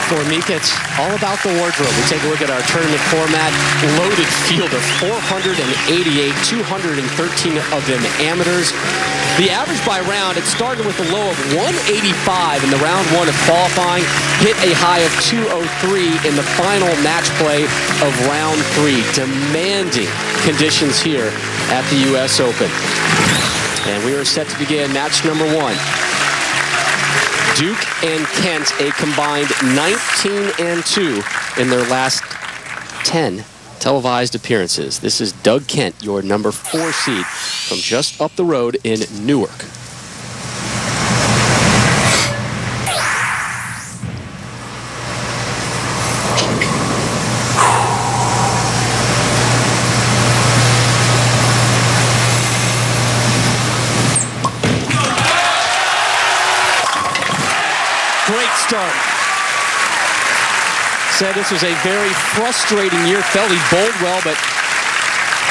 For Mika, it's all about the wardrobe. We take a look at our tournament format. Loaded field of 488, 213 of them amateurs. The average by round, it started with a low of 185 in the round one of qualifying, hit a high of 203 in the final match play of round three. Demanding conditions here at the U.S. Open. And we are set to begin match number one. Duke and Kent, a combined 19-2 in their last 10 televised appearances. This is Doug Kent, your number 4 seed from just up the road in Newark. Great start. Said this was a very frustrating year. Felt he bowled well, but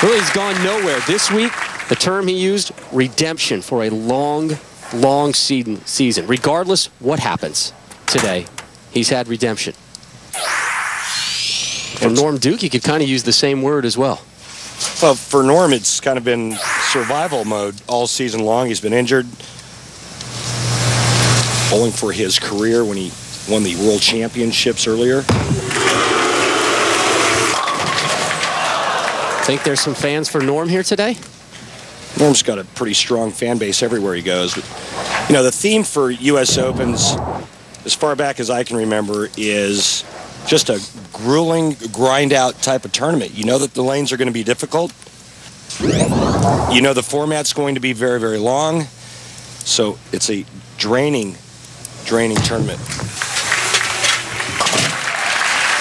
really he's gone nowhere. This week, the term he used, redemption for a long, long season. Regardless what happens today, he's had redemption. For Norm Duke, you could kind of use the same word as well. Well, for Norm, it's kind of been survival mode all season long. He's been injured. Bowling for his career when he won the World Championships earlier. Think there's some fans for Norm here today? Norm's got a pretty strong fan base everywhere he goes. But, you know, the theme for U.S. Opens, as far back as I can remember, is just a grueling, grind-out type of tournament. You know that the lanes are going to be difficult. You know the format's going to be very, very long. So it's a draining tournament.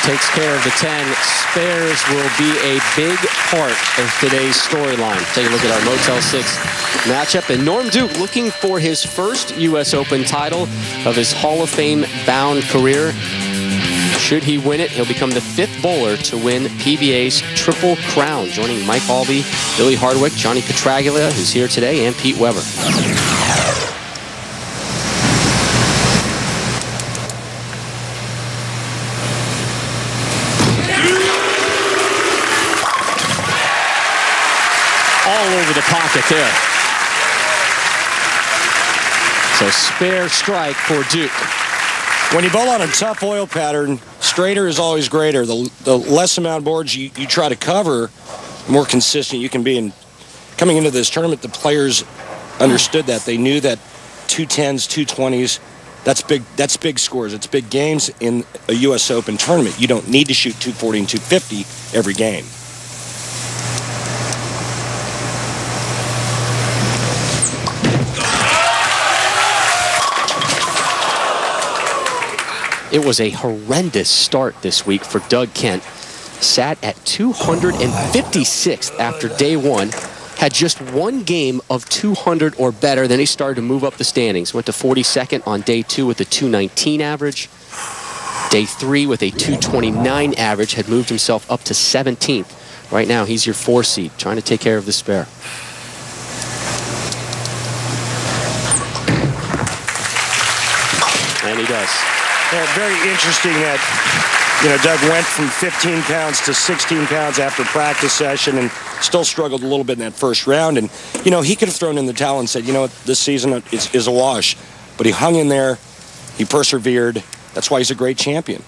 Takes care of the 10. Spares will be a big part of today's storyline. Take a look at our Motel 6 matchup. And Norm Duke looking for his first U.S. Open title of his Hall of Fame bound career. Should he win it, he'll become the 5th bowler to win PBA's Triple Crown, joining Mike Albee, Billy Hardwick, Johnny Petraglia, who's here today, and Pete Weber. Over the pocket there. So spare strike for Duke. When you bowl on a tough oil pattern, straighter is always greater. The less amount of boards you try to cover, the more consistent you can be. And coming into this tournament, the players understood that. They knew that 210s, 220s, that's big scores. It's big games in a U.S. Open tournament. You don't need to shoot 240 and 250 every game. It was a horrendous start this week for Doug Kent. Sat at 256th after day one. Had just one game of 200 or better. Then he started to move up the standings. Went to 42nd on day 2 with a 219 average. Day 3 with a 229 average. Had moved himself up to 17th. Right now he's your 4 seed, trying to take care of the spare. And he does. Yeah, very interesting that, you know, Doug went from 15 pounds to 16 pounds after practice session and still struggled a little bit in that first round. And, you know, he could have thrown in the towel and said, you know what, this season is a wash. But he hung in there. He persevered. That's why he's a great champion.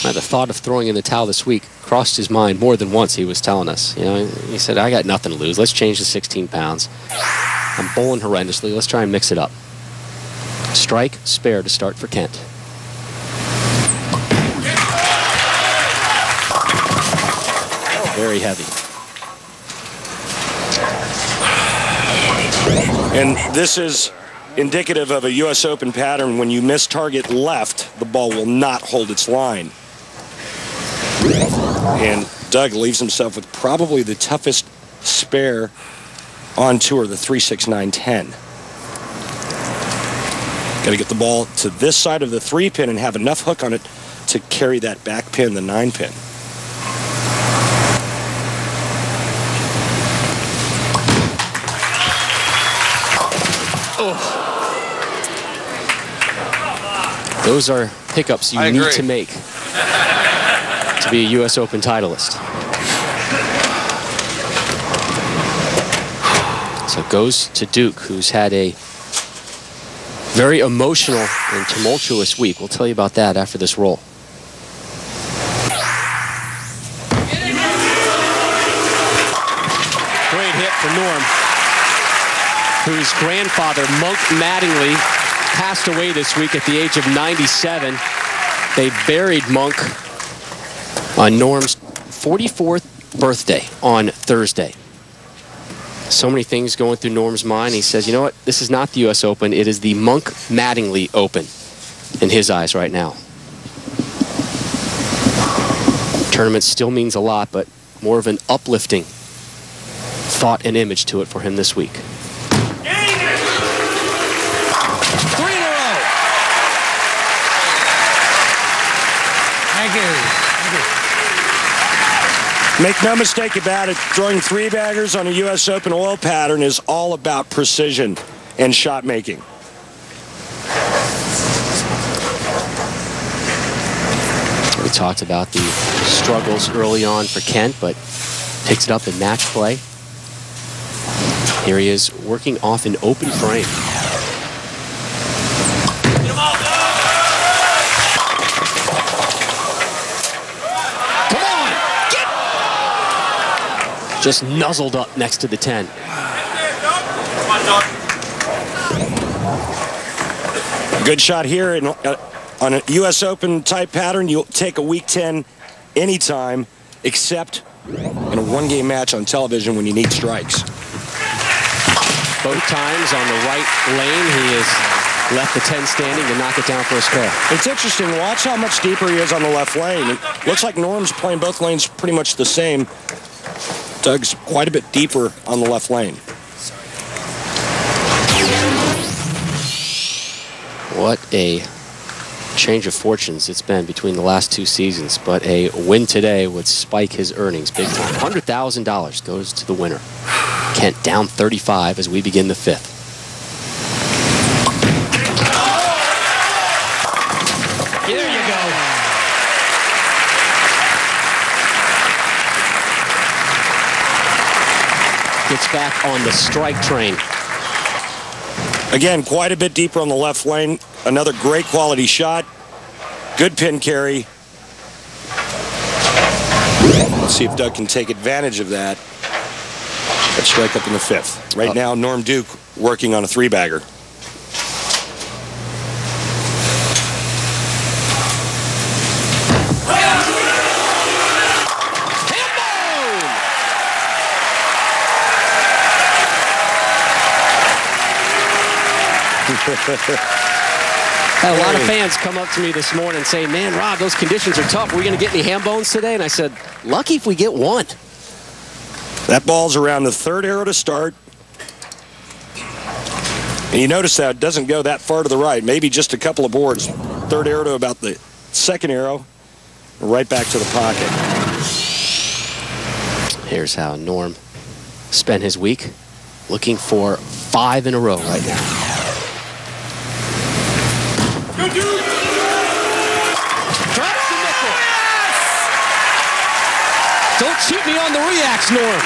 The thought of throwing in the towel this week crossed his mind more than once, he was telling us. You know, he said, I got nothing to lose. Let's change the 16 pounds. I'm bowling horrendously. Let's try and mix it up. Strike, spare to start for Kent. Very heavy. And this is indicative of a U.S. Open pattern. When you miss target left, the ball will not hold its line. And Doug leaves himself with probably the toughest spare on tour, the 3-6-9-10. Got to get the ball to this side of the 3-pin and have enough hook on it to carry that back pin, the 9-pin. Those are pickups you need to make to be a U.S. Open titleist. So it goes to Duke, who's had a very emotional and tumultuous week. We'll tell you about that after this roll. Great hit for Norm, whose grandfather, Monk Mattingly, passed away this week at the age of 97. They buried Monk on Norm's 44th birthday on Thursday. So many things going through Norm's mind. He says, you know what? This is not the U.S. Open. It is the Monk Mattingly Open in his eyes right now. Tournament still means a lot, but more of an uplifting thought and image to it for him this week. 3 in a row. Thank you. Make no mistake about it, throwing three-baggers on a U.S. Open oil pattern is all about precision and shot making. We talked about the struggles early on for Kent, but picks it up in match play. Here he is working off an open frame. Just nuzzled up next to the 10. Good shot here on a U.S. Open type pattern. You'll take a week 10 anytime, except in a one-game match on television when you need strikes. Both times on the right lane, he has left the 10 standing to knock it down for a square. It's interesting. Watch how much deeper he is on the left lane. It looks like Norm's playing both lanes pretty much the same. Doug's quite a bit deeper on the left lane. What a change of fortunes it's been between the last 2 seasons, but a win today would spike his earnings big time. $100,000 goes to the winner. Kent down 35 as we begin the 5th. There you go. Gets back on the strike train. Again, quite a bit deeper on the left lane. Another great quality shot. Good pin carry. Let's see if Doug can take advantage of that. That strike up in the 5th. Right now, Norm Duke working on a three-bagger. Had a lot of fans come up to me this morning and say, man, Rob, those conditions are tough. Are we going to get any ham bones today? And I said, lucky if we get one. That ball's around the 3rd arrow to start. And you notice that it doesn't go that far to the right. Maybe just a couple of boards. 3rd arrow to about the 2nd arrow. Right back to the pocket. Here's how Norm spent his week. Looking for 5 in a row right now. Drops the nickel. Don't cheat me on the reacts, Norm.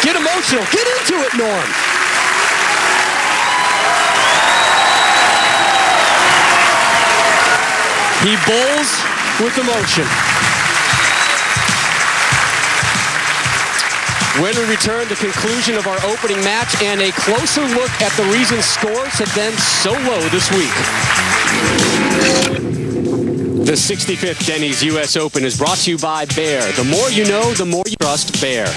Get emotional. Get into it, Norm. He bowls with emotion. When we return, the conclusion of our opening match and a closer look at the reason scores have been so low this week. The 65th Denny's U.S. Open is brought to you by Bear. The more you know, the more you trust Bear.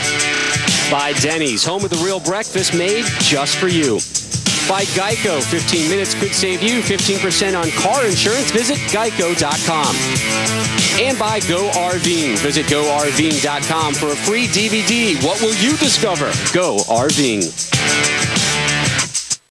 By Denny's, home of the real breakfast made just for you. By Geico, 15 minutes could save you 15% on car insurance. Visit geico.com. And by Go RVing. Visit GoRVing.com for a free DVD. What will you discover? Go RVing.